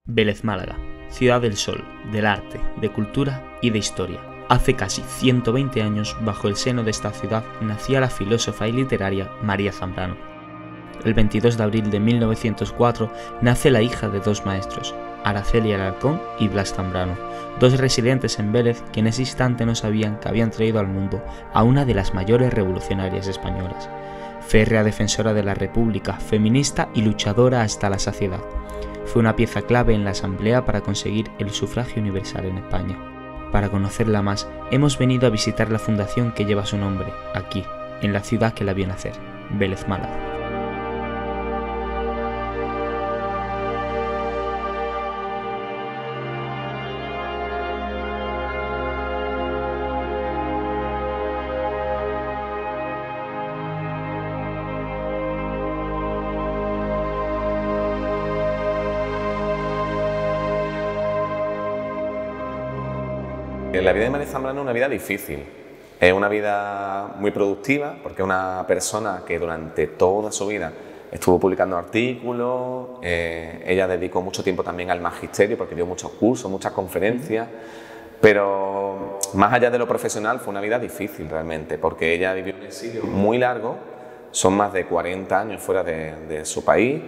Vélez Málaga, ciudad del sol, del arte, de cultura y de historia. Hace casi 120 años, bajo el seno de esta ciudad, nacía la filósofa y literaria María Zambrano. El 22 de abril de 1904 nace la hija de dos maestros, Araceli Alarcón y Blas Zambrano, dos residentes en Vélez que en ese instante no sabían que habían traído al mundo a una de las mayores revolucionarias españolas. Férrea defensora de la República, feminista y luchadora hasta la saciedad. Fue una pieza clave en la Asamblea para conseguir el sufragio universal en España. Para conocerla más, hemos venido a visitar la fundación que lleva su nombre, aquí, en la ciudad que la vio nacer, Vélez Málaga. La vida de María Zambrano es una vida difícil, es una vida muy productiva porque es una persona que durante toda su vida estuvo publicando artículos, ella dedicó mucho tiempo también al magisterio porque dio muchos cursos, muchas conferencias, pero más allá de lo profesional fue una vida difícil realmente porque ella vivió un exilio muy largo, son más de 40 años fuera de su país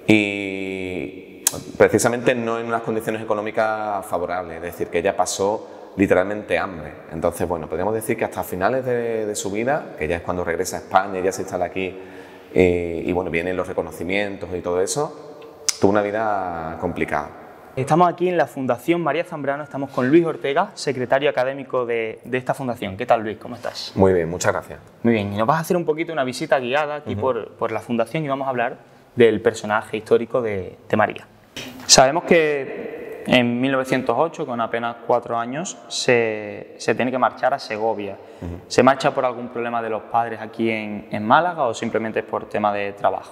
y precisamente no en unas condiciones económicas favorables, es decir, que ella pasó literalmente hambre. Entonces, bueno, podríamos decir que hasta finales de su vida, que ya es cuando regresa a España, ya se instala aquí y bueno, vienen los reconocimientos y todo eso, tuvo una vida complicada. Estamos aquí en la Fundación María Zambrano, estamos con Luis Ortega, secretario académico de esta fundación. ¿Qué tal, Luis? ¿Cómo estás? Muy bien, muchas gracias. Muy bien, y nos vas a hacer un poquito una visita guiada aquí por la fundación y vamos a hablar del personaje histórico de María. Sabemos que en 1908, con apenas 4 años, se tiene que marchar a Segovia. ¿Se marcha por algún problema de los padres aquí en Málaga o simplemente es por tema de trabajo?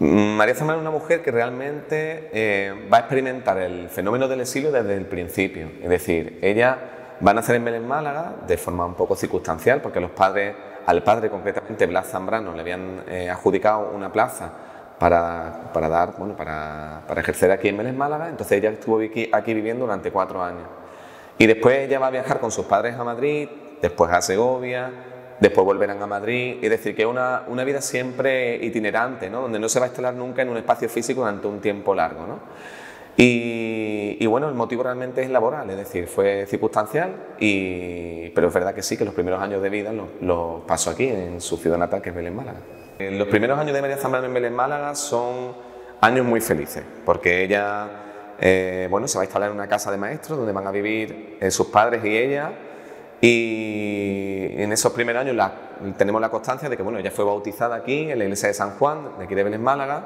María Zambrano es una mujer que realmente va a experimentar el fenómeno del exilio desde el principio. Es decir, ella va a nacer en Vélez Málaga de forma un poco circunstancial, porque al padre concretamente, Blas Zambrano, le habían adjudicado una plaza para ejercer aquí en Vélez Málaga, entonces ella estuvo aquí viviendo durante 4 años. Y después ella va a viajar con sus padres a Madrid, después a Segovia, después volverán a Madrid, es decir, que es una vida siempre itinerante, ¿no? Donde no se va a instalar nunca en un espacio físico durante un tiempo largo, ¿no? Y bueno, el motivo realmente es laboral, es decir, fue circunstancial, pero es verdad que sí, que los primeros años de vida los pasó aquí, en su ciudad natal, que es Vélez Málaga. Los primeros años de María Zambrano en Vélez Málaga son años muy felices, porque ella se va a instalar en una casa de maestros donde van a vivir sus padres y ella, y en esos primeros años tenemos la constancia de que ella fue bautizada aquí en la iglesia de San Juan, de aquí de Vélez Málaga,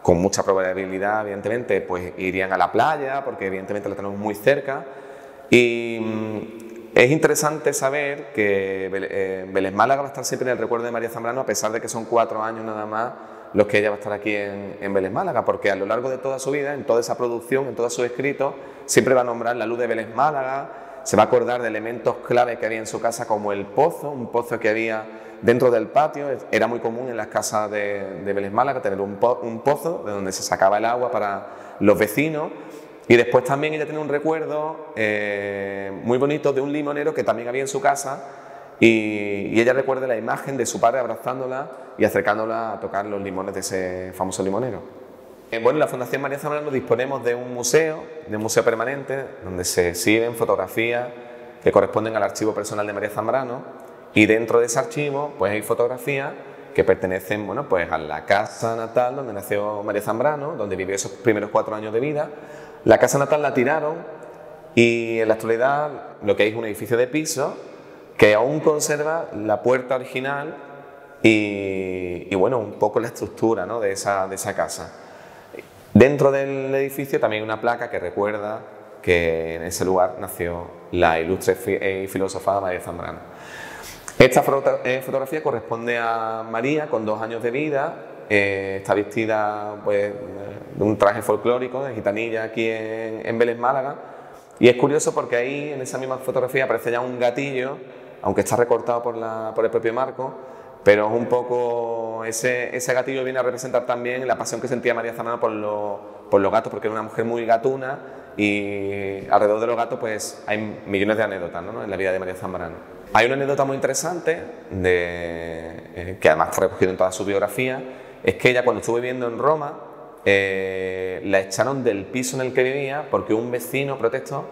con mucha probabilidad, evidentemente, pues irían a la playa, porque evidentemente la tenemos muy cerca, y es interesante saber que Vélez Málaga va a estar siempre en el recuerdo de María Zambrano, a pesar de que son 4 años nada más los que ella va a estar aquí en Vélez Málaga, porque a lo largo de toda su vida, en toda esa producción, en todos sus escritos, siempre va a nombrar la luz de Vélez Málaga, se va a acordar de elementos clave que había en su casa, como el pozo, un pozo que había dentro del patio. Era muy común en las casas de Vélez Málaga tener un pozo de donde se sacaba el agua para los vecinos. Y después también ella tiene un recuerdo muy bonito de un limonero que también había en su casa y ella recuerda la imagen de su padre abrazándola y acercándola a tocar los limones de ese famoso limonero. En la Fundación María Zambrano disponemos de un museo permanente donde se exhiben fotografías que corresponden al archivo personal de María Zambrano y dentro de ese archivo pues hay fotografías que pertenecen a la casa natal donde nació María Zambrano, donde vivió esos primeros 4 años de vida. La casa natal la tiraron y en la actualidad lo que hay es un edificio de piso que aún conserva la puerta original y un poco la estructura, ¿no?, de esa casa. Dentro del edificio también hay una placa que recuerda que en ese lugar nació la ilustre y filósofa María Zambrano. Esta fotografía corresponde a María con 2 años de vida. Está vestida de un traje folclórico de gitanilla aquí en Vélez Málaga, y es curioso porque ahí en esa misma fotografía aparece ya un gatillo, aunque está recortado por el propio marco, pero es un poco ese gatillo viene a representar también la pasión que sentía María Zambrano por por los gatos, porque era una mujer muy gatuna, y alrededor de los gatos pues hay millones de anécdotas, ¿no?, en la vida de María Zambrano. Hay una anécdota muy interesante, que además fue recogida en toda su biografía, es que ella, cuando estuvo viviendo en Roma, la echaron del piso en el que vivía porque un vecino protestó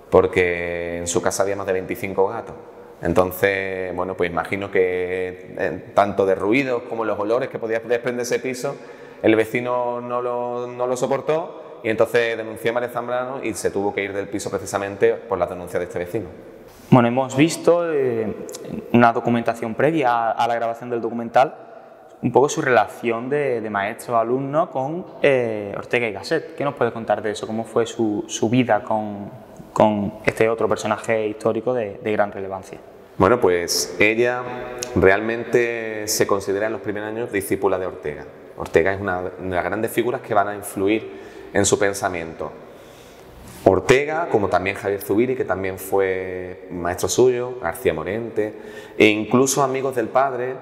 porque en su casa había más de 25 gatos. Entonces, bueno, pues imagino que tanto de ruidos como los olores que podía desprender ese piso, el vecino no lo soportó, y entonces denunció a María Zambrano y se tuvo que ir del piso precisamente por la denuncia de este vecino. Bueno, hemos visto una documentación previa a la grabación del documental, un poco su relación de maestro-alumno con Ortega y Gasset. ¿Qué nos puedes contar de eso? ¿Cómo fue su vida con este otro personaje histórico de gran relevancia? Bueno, pues ella realmente se considera en los primeros años discípula de Ortega. Ortega es una de las grandes figuras que van a influir en su pensamiento. Ortega, como también Javier Zubiri, que también fue maestro suyo, García Morente, e incluso amigos del padre,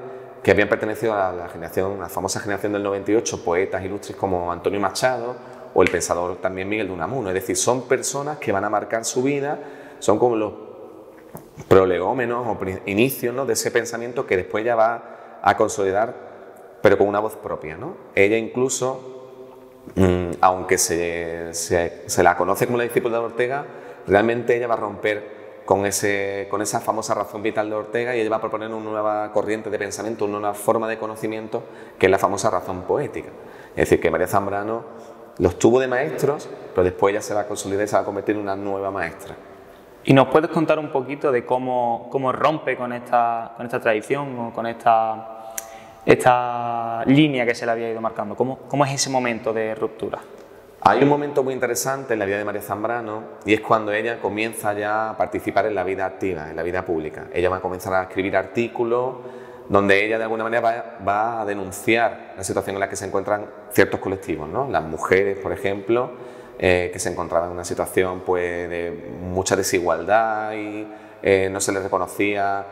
que habían pertenecido a la famosa generación del 98, poetas ilustres como Antonio Machado o el pensador también Miguel de Unamuno. Es decir, son personas que van a marcar su vida, son como los prolegómenos o inicios, ¿no?, de ese pensamiento que después ya va a consolidar, pero con una voz propia, ¿no? Ella incluso, aunque se la conoce como la discípula de Ortega, realmente ella va a romper con esa famosa razón vital de Ortega, y ella va a proponer una nueva corriente de pensamiento, una nueva forma de conocimiento, que es la famosa razón poética. Es decir, que María Zambrano los tuvo de maestros, pero después ella se va a consolidar y se va a convertir en una nueva maestra. ¿Y nos puedes contar un poquito de cómo rompe con esta tradición o con esta línea que se le había ido marcando? ¿Cómo es ese momento de ruptura? Hay un momento muy interesante en la vida de María Zambrano, y es cuando ella comienza ya a participar en la vida activa, en la vida pública. Ella va a comenzar a escribir artículos donde ella de alguna manera va a denunciar la situación en la que se encuentran ciertos colectivos, ¿no? Las mujeres, por ejemplo, que se encontraban en una situación pues, de mucha desigualdad y no se les reconocía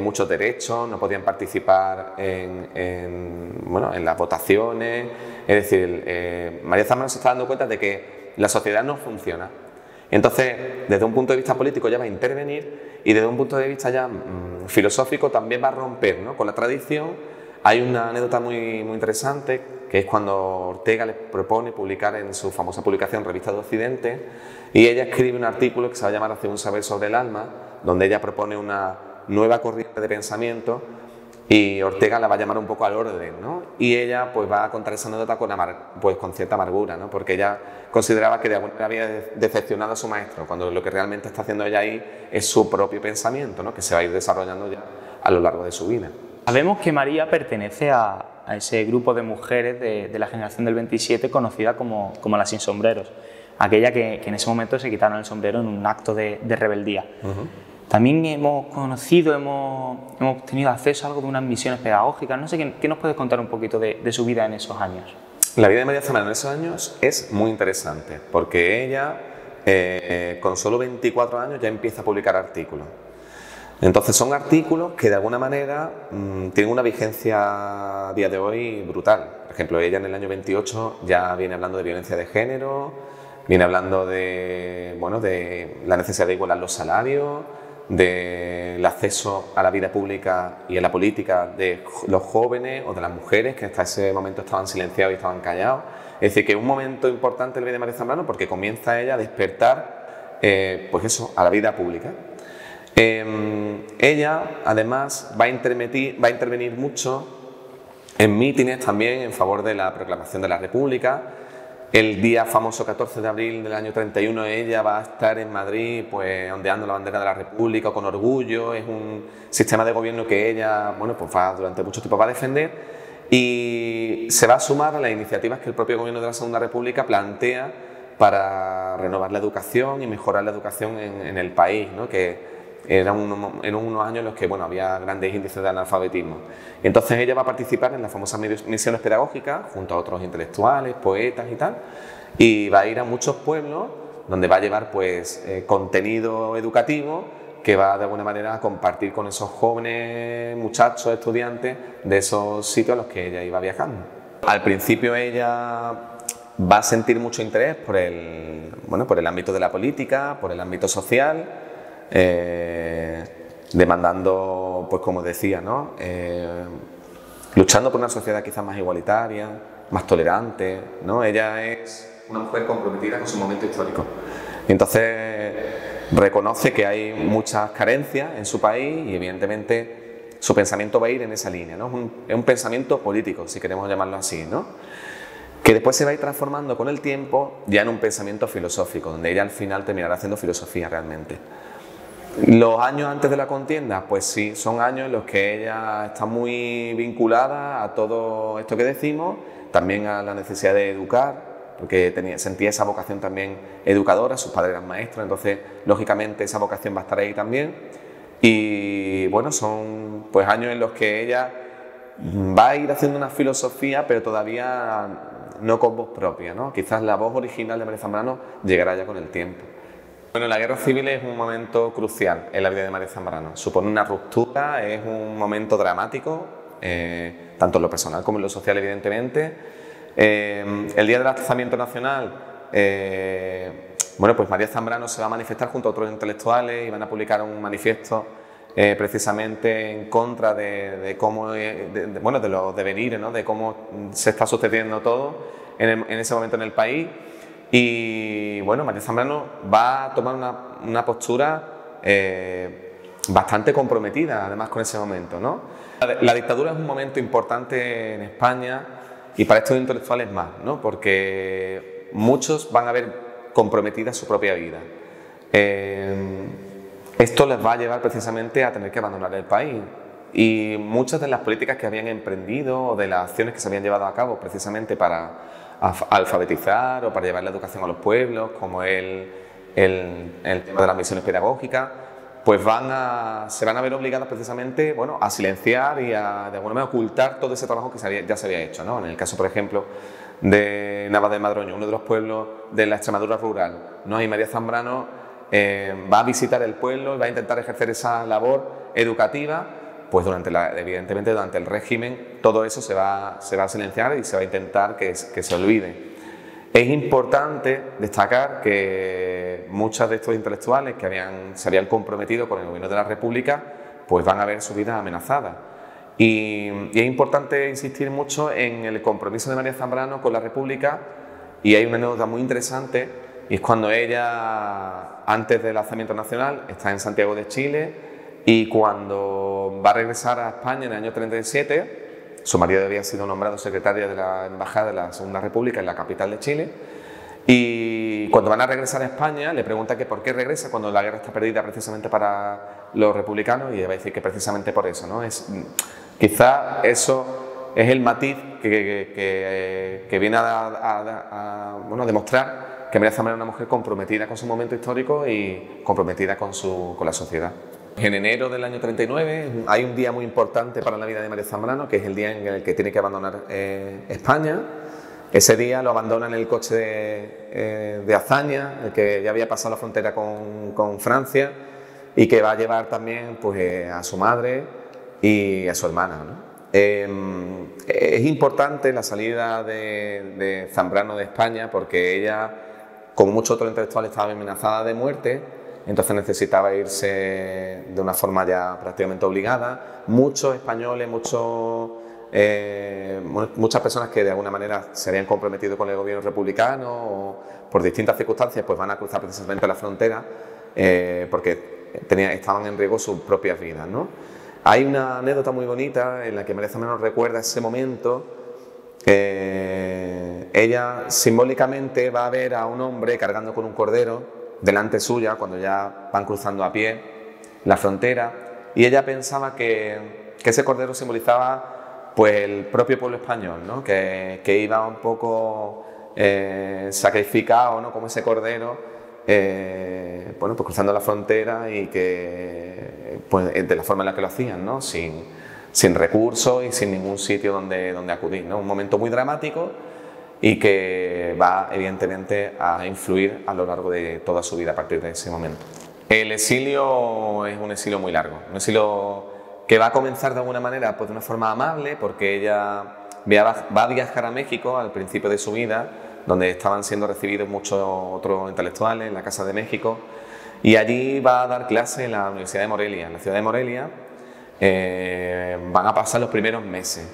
muchos derechos, no podían participar en las votaciones. Es decir, María Zambrano se está dando cuenta de que la sociedad no funciona. Entonces, desde un punto de vista político ya va a intervenir, y desde un punto de vista ya filosófico también va a romper, ¿no?, con la tradición. Hay una anécdota muy, muy interesante, que es cuando Ortega le propone publicar en su famosa publicación Revista de Occidente, y ella escribe un artículo que se va a llamar Hacia un saber sobre el alma, donde ella propone una nueva corriente de pensamiento, y Ortega la va a llamar un poco al orden, ¿no? Y ella pues va a contar esa anécdota con cierta amargura, ¿no?, porque ella consideraba que de alguna manera había decepcionado a su maestro, cuando lo que realmente está haciendo ella ahí es su propio pensamiento, ¿no?, que se va a ir desarrollando ya a lo largo de su vida. Sabemos que María pertenece a ese grupo de mujeres de la generación del 27 conocida como las sin sombreros, aquella que en ese momento se quitaron el sombrero en un acto de rebeldía. También hemos conocido, hemos tenido acceso a algo de unas misiones pedagógicas. No sé, ¿qué nos puedes contar un poquito de su vida en esos años? La vida de María Zambrano en esos años es muy interesante, porque ella con solo 24 años ya empieza a publicar artículos. Entonces son artículos que de alguna manera tienen una vigencia a día de hoy brutal. Por ejemplo, ella en el año 28 ya viene hablando de violencia de género, viene hablando de la necesidad de igualar los salarios, del acceso a la vida pública y a la política de los jóvenes o de las mujeres, que hasta ese momento estaban silenciados y estaban callados. Es decir, que es un momento importante en la vida de María Zambrano, porque comienza ella a despertar a la vida pública. Ella además va a intervenir mucho en mítines también en favor de la proclamación de la República. El día famoso 14 de abril del año 31 ella va a estar en Madrid pues ondeando la bandera de la República con orgullo. Es un sistema de gobierno que ella durante mucho tiempo va a defender, y se va a sumar a las iniciativas que el propio gobierno de la Segunda República plantea para renovar la educación y mejorar la educación en el país, ¿no?, que eran unos años en los que había grandes índices de analfabetismo. Entonces ella va a participar en las famosas misiones pedagógicas junto a otros intelectuales, poetas y tal, y va a ir a muchos pueblos donde va a llevar contenido educativo que va de alguna manera a compartir con esos jóvenes muchachos, estudiantes de esos sitios a los que ella iba viajando. Al principio ella va a sentir mucho interés por el ámbito de la política, por el ámbito social, demandando, pues como decía, ¿no? Luchando por una sociedad quizás más igualitaria, más tolerante, ¿no? Ella es una mujer comprometida con su momento histórico. Y entonces reconoce que hay muchas carencias en su país y evidentemente su pensamiento va a ir en esa línea, ¿no? Es un pensamiento político, si queremos llamarlo así, ¿no? Que después se va a ir transformando con el tiempo ya en un pensamiento filosófico, donde ella al final terminará haciendo filosofía realmente. Los años antes de la contienda, pues sí, son años en los que ella está muy vinculada a todo esto que decimos, también a la necesidad de educar, porque sentía esa vocación también educadora, sus padres eran maestros, entonces lógicamente esa vocación va a estar ahí también. Y bueno, son pues años en los que ella va a ir haciendo una filosofía, pero todavía no con voz propia, ¿no? Quizás la voz original de María Zambrano llegará ya con el tiempo. Bueno, la guerra civil es un momento crucial en la vida de María Zambrano. Supone una ruptura, es un momento dramático, tanto en lo personal como en lo social, evidentemente. El día del alzamiento nacional, bueno, pues María Zambrano se va a manifestar junto a otros intelectuales y van a publicar un manifiesto precisamente en contra de cómo, bueno, de los devenires, ¿no? De cómo se está sucediendo todo en ese momento en el país. Y bueno, María Zambrano va a tomar una postura bastante comprometida además con ese momento, ¿no? La dictadura es un momento importante en España y para estos intelectuales más, ¿no? Porque muchos van a ver comprometida su propia vida. Esto les va a llevar precisamente a tener que abandonar el país y muchas de las políticas que habían emprendido o de las acciones que se habían llevado a cabo precisamente para alfabetizar o para llevar la educación a los pueblos, como el tema de las misiones pedagógicas, pues se van a ver obligadas precisamente, bueno, a silenciar y a de alguna manera ocultar todo ese trabajo que ya se había hecho, ¿no? En el caso, por ejemplo, de Navas de Madroño, uno de los pueblos de la Extremadura rural, ¿no? Y María Zambrano va a visitar el pueblo y va a intentar ejercer esa labor educativa. Pues evidentemente durante el régimen todo eso se va a silenciar y se va a intentar que se olvide. Es importante destacar que muchos de estos intelectuales que se habían comprometido con el gobierno de la República pues van a ver su vida amenazada. Y es importante insistir mucho en el compromiso de María Zambrano con la República y hay una anécdota muy interesante y es cuando ella, antes del alzamiento nacional, está en Santiago de Chile. Y cuando va a regresar a España en el año 37, su marido había sido nombrado secretario de la Embajada de la Segunda República en la capital de Chile, y cuando van a regresar a España le pregunta que por qué regresa cuando la guerra está perdida precisamente para los republicanos, y ella va a decir que precisamente por eso, ¿no? Quizá eso es el matiz que viene a demostrar que María Zambrano era una mujer comprometida con su momento histórico y comprometida con la sociedad. En enero del año 39 hay un día muy importante para la vida de María Zambrano, que es el día en el que tiene que abandonar España. Ese día lo abandona en el coche de Azaña, el que ya había pasado la frontera con Francia y que va a llevar también pues, a su madre y a su hermana, ¿no? Es importante la salida de Zambrano de España porque ella, como muchos otros intelectuales, estaba amenazada de muerte. Entonces necesitaba irse de una forma ya prácticamente obligada. Muchos españoles, muchas personas que de alguna manera se habían comprometido con el gobierno republicano o por distintas circunstancias, pues van a cruzar precisamente la frontera porque estaban en riesgo sus propias vidas, ¿no? Hay una anécdota muy bonita en la que María Zambrano recuerda ese momento. Ella simbólicamente va a ver a un hombre cargando con un cordero delante suya cuando ya van cruzando a pie la frontera, y ella pensaba que ese cordero simbolizaba pues el propio pueblo español, ¿no? que iba un poco sacrificado, ¿no? Como ese cordero bueno, pues cruzando la frontera y que pues, de la forma en la que lo hacían, ¿no? sin recursos y sin ningún sitio donde acudir, ¿no? Un momento muy dramático y que va evidentemente a influir a lo largo de toda su vida a partir de ese momento. El exilio es un exilio muy largo, un exilio que va a comenzar de alguna manera pues de una forma amable, porque ella va a viajar a México al principio de su vida donde estaban siendo recibidos muchos otros intelectuales, en la Casa de México, y allí va a dar clase en la Universidad de Morelia. En la ciudad de Morelia van a pasar los primeros meses.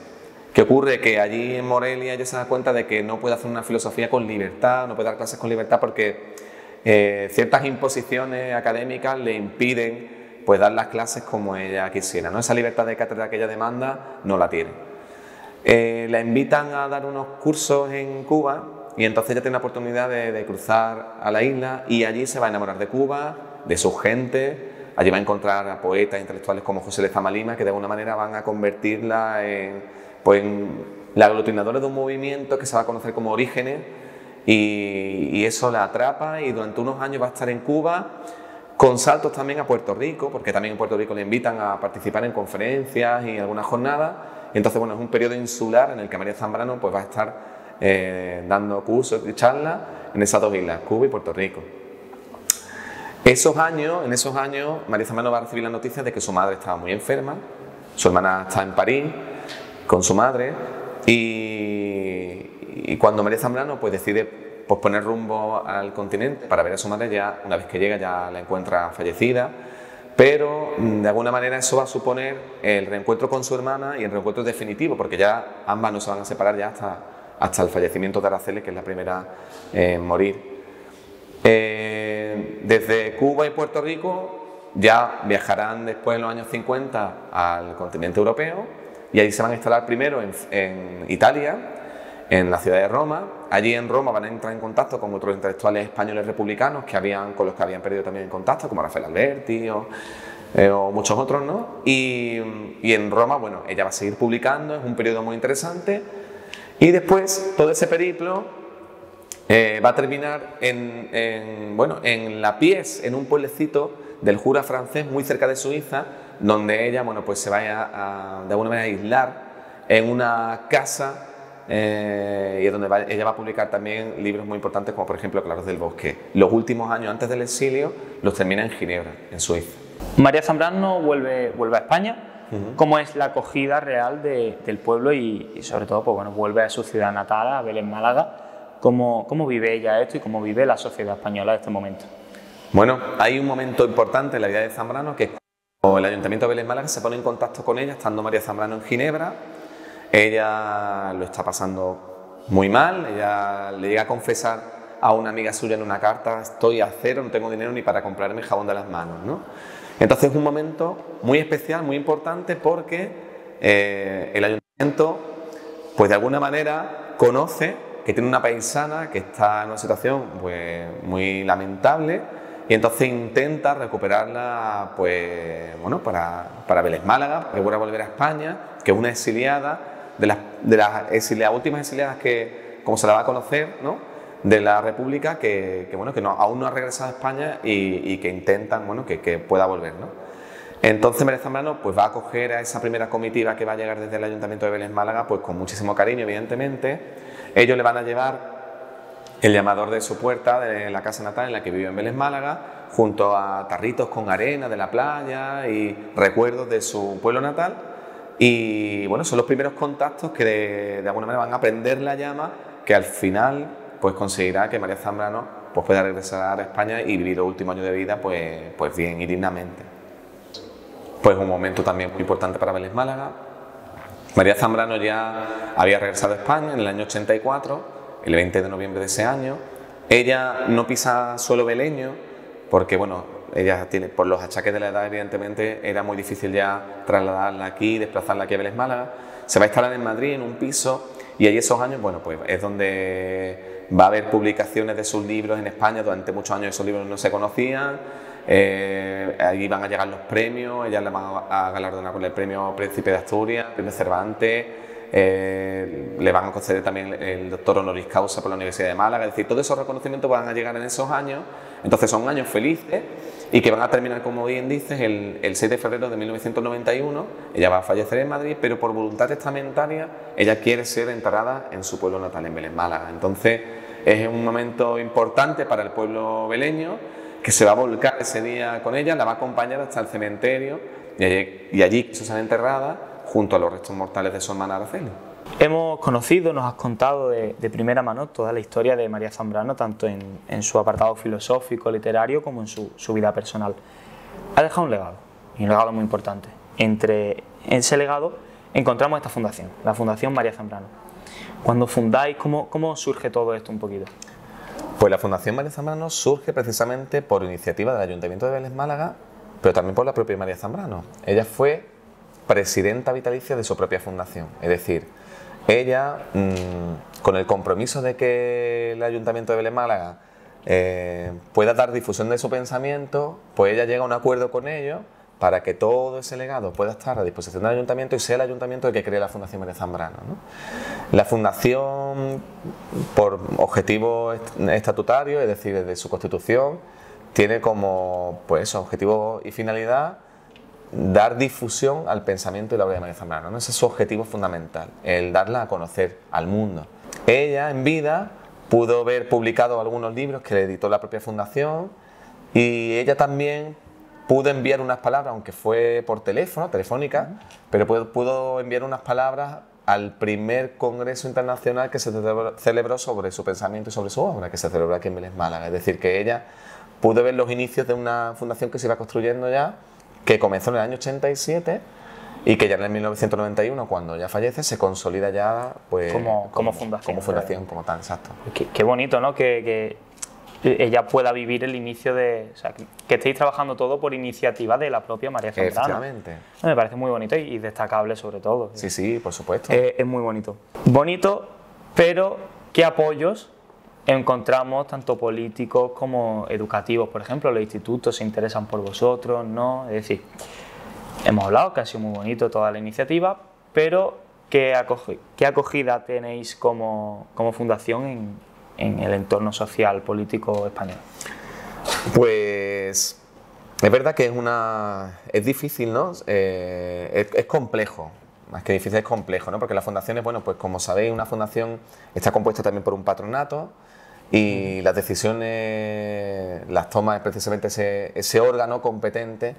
¿Qué ocurre? Que allí en Morelia ella se da cuenta de que no puede hacer una filosofía con libertad, no puede dar clases con libertad porque ciertas imposiciones académicas le impiden pues dar las clases como ella quisiera, ¿no? Esa libertad de cátedra que ella demanda no la tiene. La invitan a dar unos cursos en Cuba y entonces ella tiene la oportunidad de cruzar a la isla y allí se va a enamorar de Cuba, de su gente. Allí va a encontrar a poetas intelectuales como José Lezama Lima, que de alguna manera van a convertirla en la aglutinadora de un movimiento que se va a conocer como Orígenes, y eso la atrapa y durante unos años va a estar en Cuba, con saltos también a Puerto Rico, porque también en Puerto Rico le invitan a participar en conferencias y algunas jornadas. Y entonces, bueno, es un periodo insular en el que María Zambrano pues va a estar dando cursos y charlas en esas dos islas, Cuba y Puerto Rico. En esos años, María Zambrano va a recibir la noticia de que su madre estaba muy enferma, su hermana está en París con su madre, y cuando María Zambrano pues decide poner rumbo al continente para ver a su madre, ya una vez que llega ya la encuentra fallecida, pero de alguna manera eso va a suponer el reencuentro con su hermana y el reencuentro definitivo, porque ya ambas no se van a separar ya hasta el fallecimiento de Araceli, que es la primera en morir. Desde Cuba y Puerto Rico ya viajarán después en los años 50 al continente europeo y ahí se van a instalar primero en Italia, en la ciudad de Roma. Allí en Roma van a entrar en contacto con otros intelectuales españoles republicanos con los que habían perdido también en contacto, como Rafael Alberti o muchos otros, ¿no? Y en Roma, bueno, ella va a seguir publicando, es un periodo muy interesante. Y después, todo ese periplo va a terminar en La Pièce, en un pueblecito del Jura francés, muy cerca de Suiza, donde ella, bueno, pues se vaya de alguna manera a aislar en una casa, y es donde ella va a publicar también libros muy importantes, como por ejemplo Claros del Bosque. Los últimos años antes del exilio los termina en Ginebra, en Suiza. María Zambrano vuelve a España. ¿Cómo es la acogida real del pueblo y sobre todo, pues bueno, vuelve a su ciudad natal, a Vélez, Málaga? ¿Cómo vive ella esto y cómo vive la sociedad española en este momento? Bueno, hay un momento importante en la vida de Zambrano, que es cuando el Ayuntamiento de Vélez, Málaga se pone en contacto con ella, estando María Zambrano en Ginebra. Ella lo está pasando muy mal, ella le llega a confesar a una amiga suya en una carta: estoy a cero, no tengo dinero ni para comprarme jabón de las manos, ¿no? Entonces es un momento muy especial, muy importante, porque el ayuntamiento, pues de alguna manera conoce que tiene una paisana que está en una situación pues muy lamentable, y entonces intenta recuperarla, pues bueno, para Vélez, Málaga, que vuelva a volver a España, que es una exiliada, de las últimas exiliadas que, como se la va a conocer, ¿no?, de la República, que aún no ha regresado a España y que intentan, bueno, que pueda volver, ¿no? Entonces María Zambrano pues va a acoger a esa primera comitiva que va a llegar desde el Ayuntamiento de Vélez, Málaga, pues con muchísimo cariño, evidentemente. Ellos le van a llevar el llamador de su puerta, de la casa natal en la que vivió en Vélez, Málaga, junto a tarritos con arena de la playa y recuerdos de su pueblo natal. Y bueno, son los primeros contactos que de alguna manera van a prender la llama, que al final pues conseguirá que María Zambrano pues pueda regresar a España y vivir los últimos años de vida pues bien y dignamente. Pues un momento también muy importante para Vélez, Málaga. María Zambrano ya había regresado a España en el año 84, el 20 de noviembre de ese año. Ella no pisa suelo veleño porque, bueno, ella tiene, por los achaques de la edad, evidentemente era muy difícil ya trasladarla aquí, desplazarla aquí a Vélez, Málaga. Se va a instalar en Madrid en un piso, y allí esos años, bueno, pues es donde va a haber publicaciones de sus libros en España. Durante muchos años esos libros no se conocían. Allí van a llegar los premios, ella le van a galardonar con el premio Príncipe de Asturias, el premio Cervantes, le van a conceder también el doctor honoris causa por la Universidad de Málaga. Es decir, todos esos reconocimientos van a llegar en esos años. Entonces son años felices y que van a terminar, como bien dices, el 6 de febrero de 1991. Ella va a fallecer en Madrid, pero por voluntad testamentaria ella quiere ser enterrada en su pueblo natal, en Vélez, Málaga. Entonces es un momento importante para el pueblo veleño, que se va a volcar ese día con ella, la va a acompañar hasta el cementerio y allí quiso ser enterrada junto a los restos mortales de su hermana Araceli. Hemos conocido, nos has contado de primera mano toda la historia de María Zambrano, tanto en su apartado filosófico, literario, como en su vida personal. Ha dejado un legado, y un legado muy importante. Entre ese legado encontramos esta fundación, la Fundación María Zambrano. Cuando fundáis, ¿cómo surge todo esto un poquito? Pues la Fundación María Zambrano surge precisamente por iniciativa del Ayuntamiento de Vélez Málaga, pero también por la propia María Zambrano. Ella fue presidenta vitalicia de su propia fundación, es decir, ella, con el compromiso de que el Ayuntamiento de Vélez Málaga pueda dar difusión de su pensamiento, pues ella llega a un acuerdo con ellos para que todo ese legado pueda estar a disposición del Ayuntamiento y sea el Ayuntamiento el que cree la Fundación María Zambrano, ¿no? La Fundación, por objetivo estatutario, es decir, desde su constitución, tiene como pues, objetivo y finalidad dar difusión al pensamiento y la obra de María Zambrano, ¿no? Ese es su objetivo fundamental, el darla a conocer al mundo. Ella, en vida, pudo ver publicados algunos libros que le editó la propia Fundación y ella también pudo enviar unas palabras, aunque fue por teléfono, telefónica, pero pudo enviar unas palabras al primer congreso internacional que se celebró sobre su pensamiento y sobre su obra, que se celebró aquí en Vélez Málaga. Es decir, que ella pudo ver los inicios de una fundación que se iba construyendo ya, que comenzó en el año 87 y que ya en el 1991, cuando ya fallece, se consolida ya pues, como fundación. Como tal, exacto. Qué bonito, ¿no? Que ella pueda vivir el inicio de... O sea, que estéis trabajando todo por iniciativa de la propia María Zambrano. Efectivamente. Me parece muy bonito y destacable sobre todo. Sí, sí, por supuesto. Es muy bonito. Bonito, pero ¿qué apoyos encontramos tanto políticos como educativos? Por ejemplo, los institutos se interesan por vosotros, ¿no? Es decir, hemos hablado que ha sido muy bonito toda la iniciativa, pero ¿qué acogida tenéis como fundación en el entorno social, político español? Pues es verdad que es difícil, ¿no? Es complejo. Más que difícil, es complejo, ¿no? Porque las fundaciones, bueno, pues como sabéis, una fundación está compuesta también por un patronato y las decisiones las toma precisamente ese órgano competente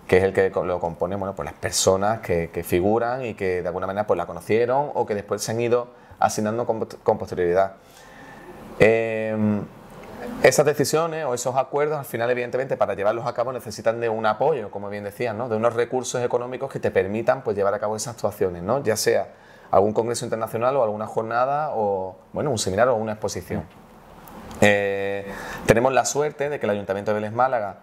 que es el que lo compone, bueno, pues las personas que figuran y que de alguna manera pues la conocieron o que después se han ido asignando con posterioridad. Esas decisiones o esos acuerdos, al final, evidentemente, para llevarlos a cabo necesitan de un apoyo, como bien decías, ¿no? De unos recursos económicos que te permitan pues, llevar a cabo esas actuaciones, ¿no? Ya sea algún congreso internacional o alguna jornada o bueno, un seminario o una exposición. Tenemos la suerte de que el Ayuntamiento de Vélez Málaga,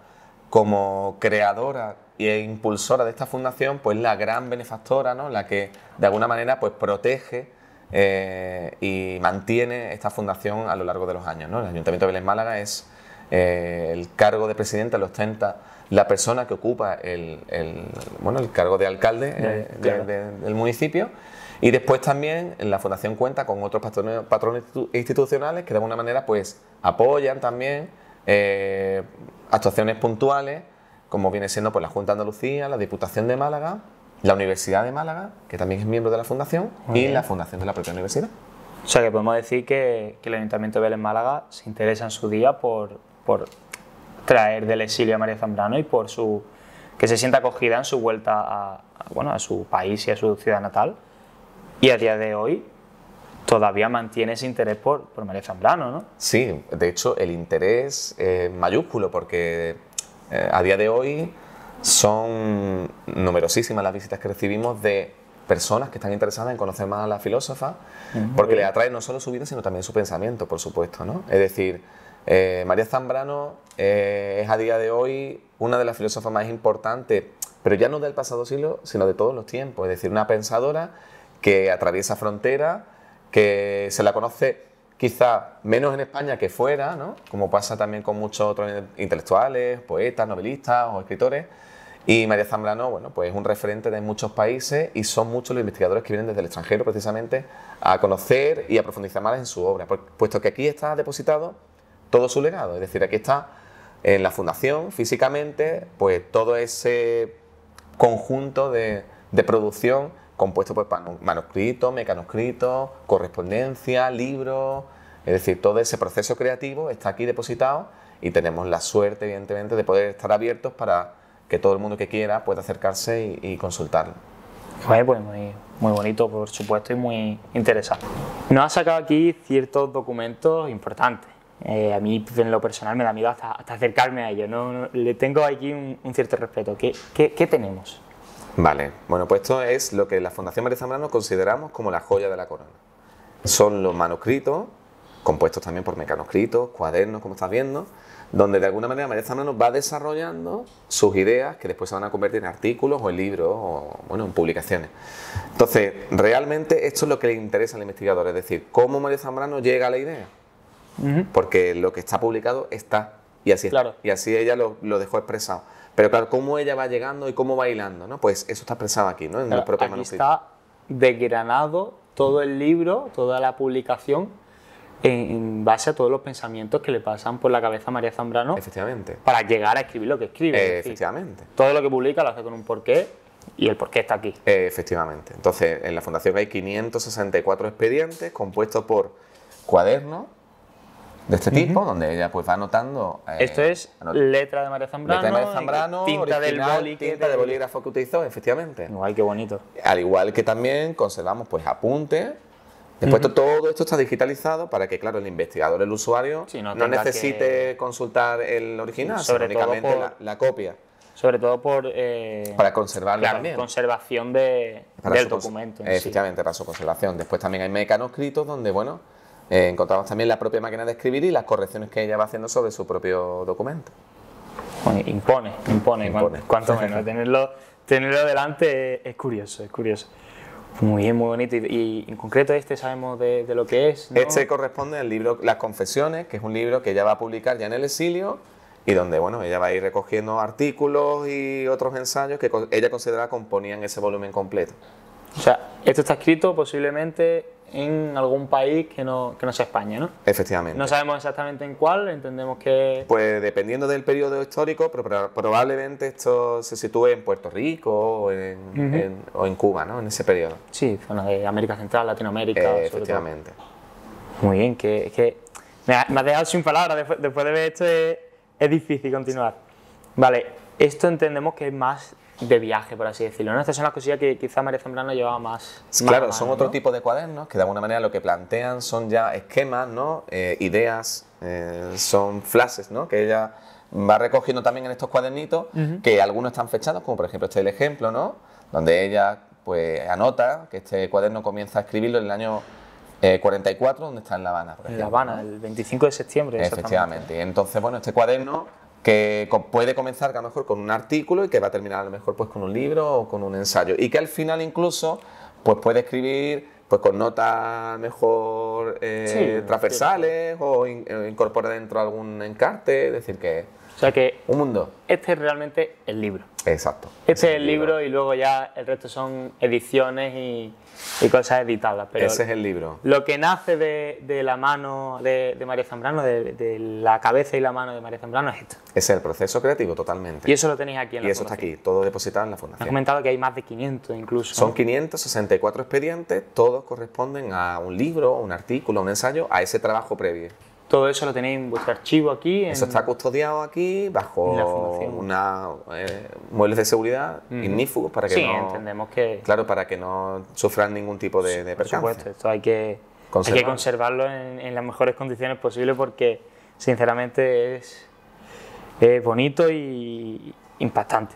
como creadora e impulsora de esta fundación, pues la gran benefactora, ¿no? La que de alguna manera pues, protege y mantiene esta fundación a lo largo de los años, ¿no? El Ayuntamiento de Vélez Málaga es el cargo de presidente, lo ostenta la persona que ocupa el cargo de alcalde del municipio, y después también la fundación cuenta con otros patrones institucionales que de alguna manera pues apoyan también actuaciones puntuales, como viene siendo pues, la Junta de Andalucía, la Diputación de Málaga, la Universidad de Málaga, que también es miembro de la fundación, y la fundación de la propia universidad. O sea que podemos decir que el Ayuntamiento de Vélez Málaga se interesa en su día por traer del exilio a María Zambrano y por que se sienta acogida en su vuelta a su país y a su ciudad natal, y a día de hoy todavía mantiene ese interés por María Zambrano, ¿no? Sí, de hecho el interés es mayúsculo porque a día de hoy son numerosísimas las visitas que recibimos de personas que están interesadas en conocer más a la filósofa, porque les atrae no solo su vida, sino también su pensamiento, por supuesto, ¿no? Es decir, María Zambrano es a día de hoy una de las filósofas más importantes, pero ya no del pasado siglo, sino de todos los tiempos. Es decir, una pensadora que atraviesa fronteras, que se la conoce quizá menos en España que fuera, ¿no? Como pasa también con muchos otros intelectuales, poetas, novelistas o escritores. Y María Zambrano, bueno, pues es un referente de muchos países y son muchos los investigadores que vienen desde el extranjero precisamente a conocer y a profundizar más en su obra, puesto que aquí está depositado todo su legado. Es decir, aquí está en la fundación físicamente pues todo ese conjunto de producción compuesto por manuscritos, mecanoscritos, correspondencia, libros, es decir, todo ese proceso creativo está aquí depositado y tenemos la suerte, evidentemente, de poder estar abiertos para que todo el mundo que quiera pueda acercarse y consultarlo. Pues muy bonito, por supuesto, y muy interesante. Nos ha sacado aquí ciertos documentos importantes. A mí, en lo personal, me da miedo hasta acercarme a ellos. Le tengo aquí un cierto respeto. ¿Qué tenemos? Vale, bueno, pues esto es lo que la Fundación María Zambrano consideramos como la joya de la corona. Son los manuscritos, compuestos también por mecanoscritos, cuadernos, como estás viendo, donde de alguna manera María Zambrano va desarrollando sus ideas que después se van a convertir en artículos o en libros o, bueno, en publicaciones. Entonces, realmente esto es lo que le interesa al investigador, es decir, cómo María Zambrano llega a la idea. Porque lo que está publicado está, y así, claro. Y así ella lo dejó expresado. Pero claro, cómo ella va llegando y cómo va hilando, ¿no? Pues eso está expresado aquí, ¿no? En claro, el propio aquí manuscrito. está desgranado todo el libro, toda la publicación, en base a todos los pensamientos que le pasan por la cabeza a María Zambrano. Efectivamente. Para llegar a escribir lo que escribe. Efectivamente. Todo lo que publica lo hace con un porqué y el porqué está aquí. Efectivamente. Entonces, en la Fundación hay 564 expedientes compuestos por cuadernos de este tipo, donde ella pues va anotando... Esto es letra de María Zambrano, letra de María Zambrano, tinta original, del boli, tinta de bolígrafo que utilizó, efectivamente. Guay, qué bonito. Al igual que también conservamos pues apuntes. Después todo esto está digitalizado para que, claro, el investigador, el usuario, sí, no necesite consultar el original, sino únicamente la copia. Sobre todo para conservarlo, claro, también. Conservación del documento. Efectivamente, para su conservación. Después también hay mecanoscritos donde, bueno, encontramos también la propia máquina de escribir y las correcciones que ella va haciendo sobre su propio documento. Bueno, impone. Cuanto menos. tenerlo delante es curioso, Muy bien, muy bonito. Y en concreto sabemos de lo que es, ¿no? Este corresponde al libro Las Confesiones, que es un libro que ella va a publicar ya en el exilio y donde, bueno, ella va a ir recogiendo artículos y otros ensayos que ella considera componían ese volumen completo. O sea, esto está escrito posiblemente en algún país que no sea España, ¿no? Efectivamente. No sabemos exactamente en cuál, entendemos que... Pues dependiendo del periodo histórico, pero probablemente esto se sitúe en Puerto Rico o en Cuba, ¿no? En ese periodo. Sí, zona de América Central, Latinoamérica, efectivamente. Muy bien, que me has dejado sin palabras, después de ver esto es difícil continuar. Vale, esto entendemos que es más de viaje, por así decirlo, ¿no? Estas son las cosillas que quizá María Zambrano llevaba más claro, mano, son otro tipo de cuadernos que de alguna manera lo que plantean son ya esquemas, ¿no? Ideas, son flashes, ¿no? Que ella va recogiendo también en estos cuadernitos, que algunos están fechados, como por ejemplo este es el ejemplo, ¿no? Donde ella pues anota que este cuaderno comienza a escribirlo en el año 44, donde está en La Habana, por ejemplo. En La Habana, el 25 de septiembre. Efectivamente. Entonces, bueno, este cuaderno que puede comenzar a lo mejor con un artículo y que va a terminar a lo mejor pues con un libro o con un ensayo y que al final incluso pues puede escribir pues con notas mejor transversales o incorpora dentro algún encarte, es decir que... O sea que un mundo. Este es realmente el libro. Exacto. Este es el libro y luego ya el resto son ediciones y cosas editadas. Pero ese es el libro. Lo que nace de la mano de María Zambrano, de la cabeza y la mano de María Zambrano es esto. Ese es el proceso creativo totalmente. Y eso lo tenéis aquí en la fundación. Y eso está aquí, todo depositado en la fundación. Has comentado que hay más de 500 incluso. Son 564 expedientes, todos corresponden a un libro, un artículo, un ensayo, a ese trabajo previo. Todo eso lo tenéis en vuestro archivo aquí. Eso está custodiado aquí bajo muebles de seguridad ignífugos para que entendemos que... Claro, para que no sufran ningún tipo de percance. Por supuesto, esto hay que conservarlo en las mejores condiciones posibles porque sinceramente es bonito y impactante.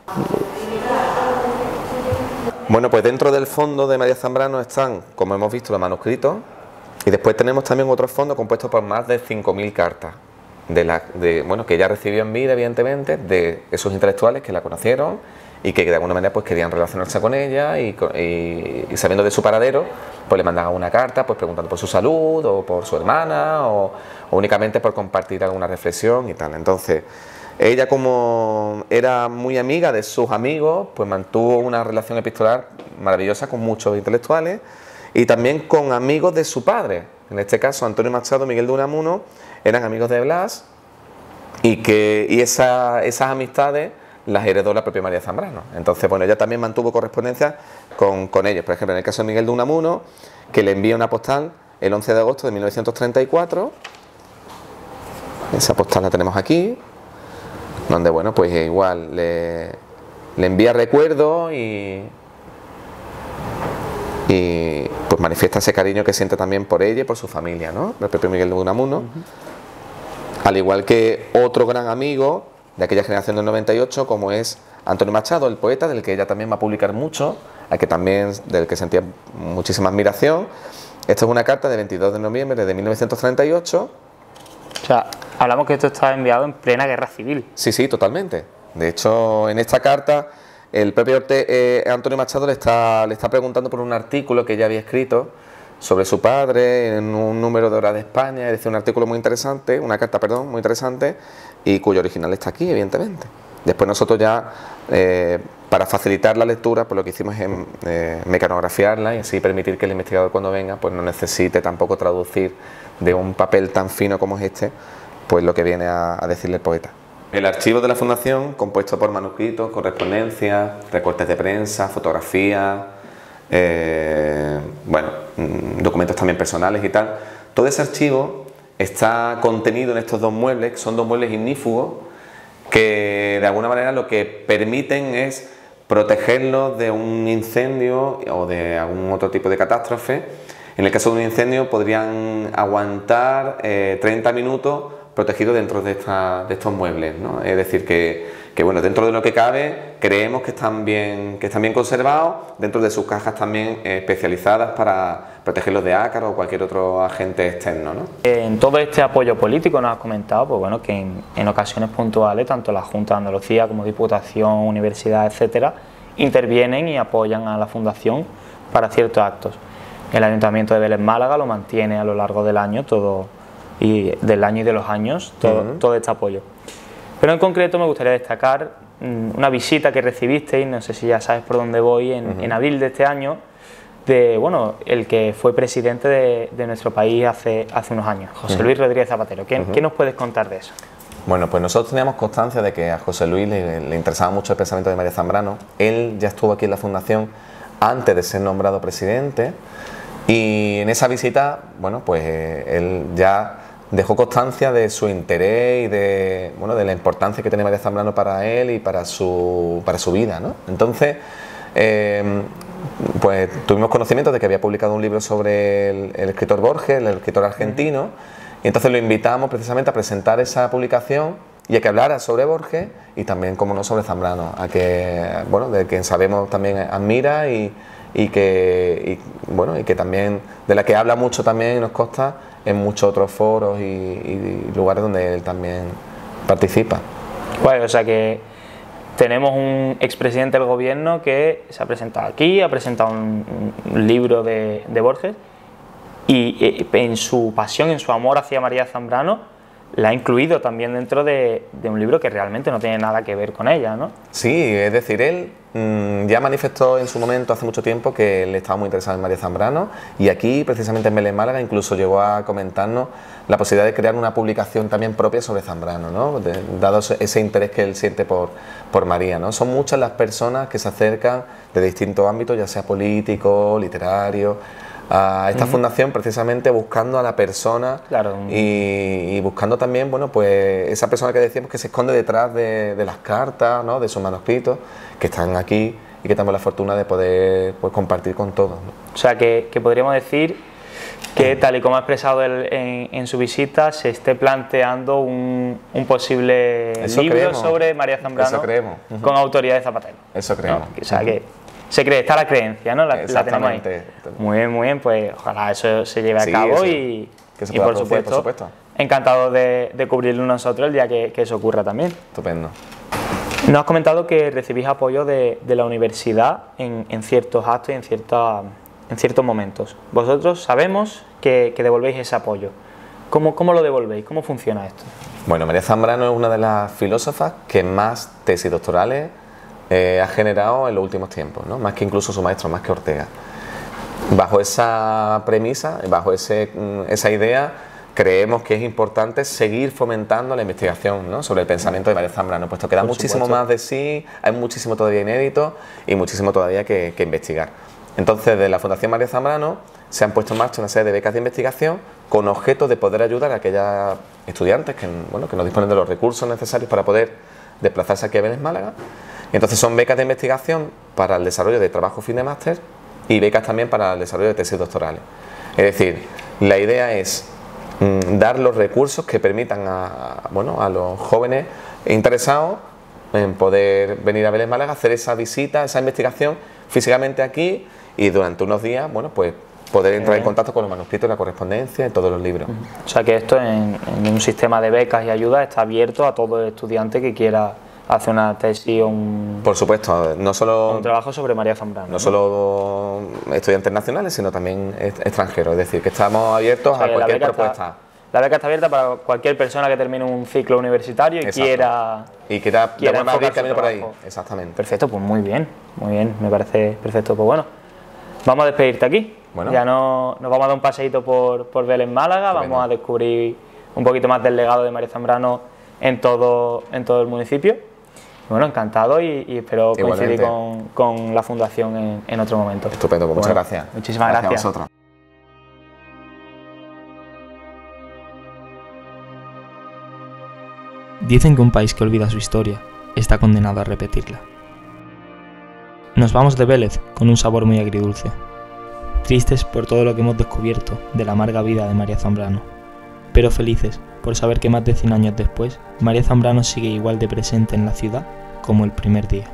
Bueno, pues dentro del fondo de María Zambrano están, como hemos visto, los manuscritos. Y después tenemos también otros fondos compuestos por más de 5.000 cartas que ella recibió en vida, evidentemente, de esos intelectuales que la conocieron y que de alguna manera pues querían relacionarse con ella y sabiendo de su paradero, pues le mandaban una carta pues preguntando por su salud o por su hermana o únicamente por compartir alguna reflexión y tal. Entonces, ella como era muy amiga de sus amigos, pues mantuvo una relación epistolar maravillosa con muchos intelectuales y también con amigos de su padre. En este caso, Antonio Machado y Miguel de Unamuno eran amigos de Blas y esas amistades las heredó la propia María Zambrano. Entonces, bueno, ella también mantuvo correspondencia con ellos. Por ejemplo, en el caso de Miguel de Unamuno, que le envía una postal el 11 de agosto de 1934. Esa postal la tenemos aquí, donde, bueno, pues igual le envía recuerdos y y pues manifiesta ese cariño que siente también por ella y por su familia, ¿no? El propio Miguel de Unamuno. Al igual que otro gran amigo de aquella generación del 98, como es Antonio Machado, el poeta, del que ella también va a publicar mucho, del que sentía muchísima admiración. Esta es una carta de 22 de noviembre de 1938. O sea, hablamos que esto estaba enviado en plena guerra civil. Sí, sí, totalmente. De hecho, en esta carta, el propio Antonio Machado le está preguntando por un artículo que ella había escrito sobre su padre en un número de Hora de España. Es decir, un artículo muy interesante, una carta, perdón, muy interesante, y cuyo original está aquí, evidentemente. Después nosotros ya, para facilitar la lectura, pues lo que hicimos es mecanografiarla y así permitir que el investigador, cuando venga, pues no necesite tampoco traducir de un papel tan fino como es este, pues lo que viene a decirle el poeta. El archivo de la Fundación, compuesto por manuscritos, correspondencias, recortes de prensa, fotografías, documentos también personales y tal. Todo ese archivo está contenido en estos dos muebles, que son dos muebles ignífugos, que de alguna manera lo que permiten es protegerlos de un incendio o de algún otro tipo de catástrofe. En el caso de un incendio podrían aguantar 30 minutos protegidos dentro de estos muebles, ¿no? Es decir, que bueno, dentro de lo que cabe, creemos que están bien conservados, dentro de sus cajas también especializadas para protegerlos de ácaros o cualquier otro agente externo, ¿no? En todo este apoyo político nos has comentado, pues bueno, que en ocasiones puntuales, tanto la Junta de Andalucía como Diputación, Universidad, etcétera, intervienen y apoyan a la Fundación para ciertos actos. El Ayuntamiento de Vélez Málaga lo mantiene a lo largo del año, todo y de los años, todo este apoyo. Pero en concreto me gustaría destacar una visita que recibisteis, no sé si ya sabes por dónde voy, en abril de este año, de el que fue presidente de nuestro país hace unos años, José Luis Rodríguez Zapatero. ¿Qué nos puedes contar de eso? Bueno, pues nosotros teníamos constancia de que a José Luis le interesaba mucho el pensamiento de María Zambrano. Él ya estuvo aquí en la Fundación antes de ser nombrado presidente, y en esa visita, bueno, pues él ya dejó constancia de su interés y de la importancia que tiene María Zambrano para él y para su vida, ¿no? Entonces, pues tuvimos conocimiento de que había publicado un libro sobre el escritor Borges, el escritor argentino, y entonces lo invitamos precisamente a presentar esa publicación y a que hablara sobre Borges y también, como no, sobre Zambrano, de quien sabemos también admira y que también, de la que habla mucho también y nos consta en muchos otros foros y lugares donde él también participa. Bueno, o sea que tenemos un expresidente del gobierno que se ha presentado aquí, ha presentado un libro de Borges y en su pasión, en su amor hacia María Zambrano, la ha incluido también dentro de un libro que realmente no tiene nada que ver con ella, ¿no? Sí, es decir, él ya manifestó en su momento, hace mucho tiempo, que él estaba muy interesado en María Zambrano, y aquí, precisamente en Vélez Málaga, incluso llegó a comentarnos la posibilidad de crear una publicación también propia sobre Zambrano, ¿no? Dado ese interés que él siente por María, ¿no? Son muchas las personas que se acercan de distintos ámbitos, ya sea político, literario, a esta fundación, precisamente buscando a la persona, claro, y buscando también, pues esa persona que decíamos que se esconde detrás de las cartas, ¿no? De sus manuscritos, que están aquí y que tenemos la fortuna de poder, pues, compartir con todos, ¿no? O sea que podríamos decir que, tal y como ha expresado él en su visita, se esté planteando un posible libro sobre María Zambrano con autoría de Zapatero. Eso creemos. ¿No? O sea que se cree, está la creencia, ¿no? La tenemos ahí. Muy bien, pues ojalá eso se lleve a cabo y por supuesto, encantados de cubrirlo nosotros el día que eso ocurra también. Estupendo. Nos has comentado que recibís apoyo de la universidad en ciertos actos y en ciertos momentos. Vosotros sabemos que devolvéis ese apoyo. ¿Cómo lo devolvéis? ¿Cómo funciona esto? Bueno, María Zambrano es una de las filósofas que más tesis doctorales ha generado en los últimos tiempos, ¿no? Más que incluso su maestro, más que Ortega. Bajo esa premisa, bajo esa idea, creemos que es importante seguir fomentando la investigación, ¿no? Sobre el pensamiento de María Zambrano, puesto que da muchísimo más de sí, hay muchísimo todavía inédito y muchísimo todavía que investigar. Entonces, de la Fundación María Zambrano se han puesto en marcha una serie de becas de investigación con objeto de poder ayudar a aquellas estudiantes que no disponen de los recursos necesarios para poder desplazarse aquí a Vélez Málaga. Entonces son becas de investigación para el desarrollo de trabajo fin de máster y becas también para el desarrollo de tesis doctorales. Es decir, la idea es dar los recursos que permitan a los jóvenes interesados en poder venir a Vélez Málaga, hacer esa visita, esa investigación físicamente aquí y durante unos días, bueno, pues poder entrar en contacto con los manuscritos, la correspondencia y todos los libros. O sea que esto en un sistema de becas y ayudas está abierto a todo estudiante que quiera hacer una tesis o Por supuesto, no solo un trabajo sobre María Zambrano. No solo estudiantes nacionales, sino también extranjeros. Es decir, que estamos abiertos a cualquier propuesta. La beca está abierta para cualquier persona que termine un ciclo universitario y quiera abrir camino por ahí. Exactamente. Perfecto, pues muy bien, me parece perfecto. Pues bueno, vamos a despedirte aquí. Bueno. Ya nos vamos a dar un paseíto por Vélez Málaga, vamos a descubrir un poquito más del legado de María Zambrano en todo el municipio. Bueno, encantado y espero coincidir con la Fundación en otro momento. Estupendo, pues muchas gracias. Muchísimas gracias. A vosotros. Dicen que un país que olvida su historia está condenado a repetirla. Nos vamos de Vélez con un sabor muy agridulce, tristes por todo lo que hemos descubierto de la amarga vida de María Zambrano, pero felices por saber que más de 100 años después, María Zambrano sigue igual de presente en la ciudad como el primer día.